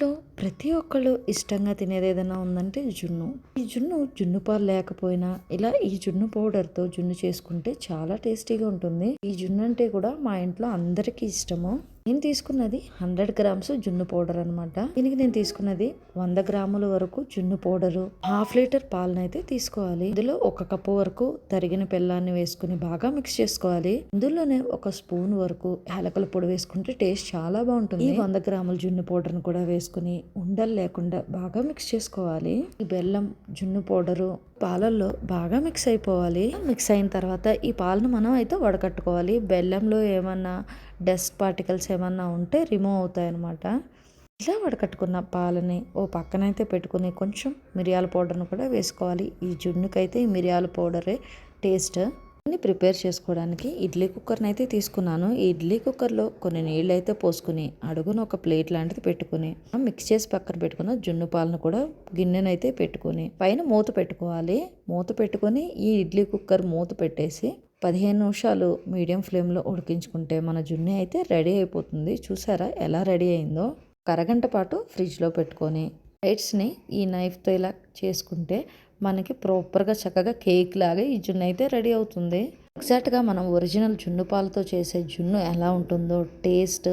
ఇంట్లో ప్రతి ఒక్కళ్ళు ఇష్టంగా తినేది ఏదైనా ఉందంటే జున్ను. ఈ జున్ను పాలు లేకపోయినా ఇలా ఈ జున్ను పౌడర్తో జున్ను చేసుకుంటే చాలా టేస్టీగా ఉంటుంది. ఈ జున్ను అంటే కూడా మా ఇంట్లో అందరికీ ఇష్టము. నేను తీసుకున్నది 100 గ్రామ్స్ జున్ను పౌడర్ అనమాట. దీనికి నేను తీసుకున్నది 100 గ్రాముల వరకు జున్ను పౌడరు, 1/2 లీటర్ పాలనైతే తీసుకోవాలి. ఇందులో 1 కప్పు వరకు తరిగిన బెల్లాన్ని వేసుకుని బాగా మిక్స్ చేసుకోవాలి. ఇందులోనే 1 స్పూన్ వరకు యాలకుల పొడి వేసుకుంటే టేస్ట్ చాలా బాగుంటుంది. ఈ 100 గ్రాముల జున్ను పౌడర్ ను కూడా వేసుకుని ఉండలు లేకుండా బాగా మిక్స్ చేసుకోవాలి. ఈ బెల్లం జున్ను పౌడరు పాలల్లో బాగా మిక్స్ అయిపోవాలి. మిక్స్ అయిన తర్వాత ఈ పాలను మనం అయితే వడకట్టుకోవాలి. బెల్లంలో ఏమన్నా డస్ట్ పార్టికల్స్ ఏమన్నా ఉంటే రిమూవ్ అవుతాయి అన్నమాట. ఇలా వడకట్టుకున్న పాలని ఓ పక్కనైతే పెట్టుకుని కొంచెం మిరియాల పౌడర్ను కూడా వేసుకోవాలి. ఈ జున్నుకైతే ఈ మిరియాల పౌడరే టేస్ట్. ప్రిపేర్ చేసుకోవడానికి ఇడ్లీ కుక్కర్ని అయితే తీసుకున్నాను. ఈ ఇడ్లీ కుక్కర్లో కొన్ని నీళ్ళు అయితే పోసుకుని అడుగున ఒక ప్లేట్ లాంటిది పెట్టుకుని మిక్స్ చేసి పక్కన పెట్టుకున్న జున్ను పాలను కూడా గిన్నెనైతే పెట్టుకుని పైన మూత పెట్టుకోవాలి. మూత పెట్టుకుని ఈ ఇడ్లీ కుక్కర్ మూత పెట్టేసి 15 నిమిషాలు మీడియం ఫ్లేమ్లో ఉడికించుకుంటే మన జున్ను అయితే రెడీ అయిపోతుంది. చూసారా ఎలా రెడీ అయిందో. అరగంట పాటు ఫ్రిడ్జ్లో పెట్టుకొని సైడ్స్ని ఈ నైఫ్తో ఇలా చేసుకుంటే మనకి ప్రాపర్గా చక్కగా కేక్ లాగా ఈ జున్ను అయితే రెడీ అవుతుంది. ఎగ్జాక్ట్గా మనం ఒరిజినల్ జున్ను పాలతో చేసే జున్ను ఎలా ఉంటుందో టేస్ట్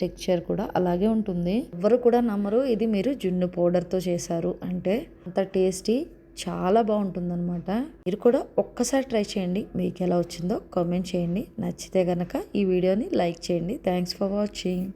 టెక్స్చర్ కూడా అలాగే ఉంటుంది. ఎవరు కూడా నమ్మరు ఇది మీరు జున్ను పౌడర్తో చేశారు అంటే. అంత టేస్టీ చాలా బాగుంటుందన్నమాట. మీరు కూడా ఒక్కసారి ట్రై చేయండి. మీకు ఎలా వచ్చిందో కామెంట్ చేయండి. నచ్చితే కనుక ఈ వీడియోని లైక్ చేయండి. Thanks for watching.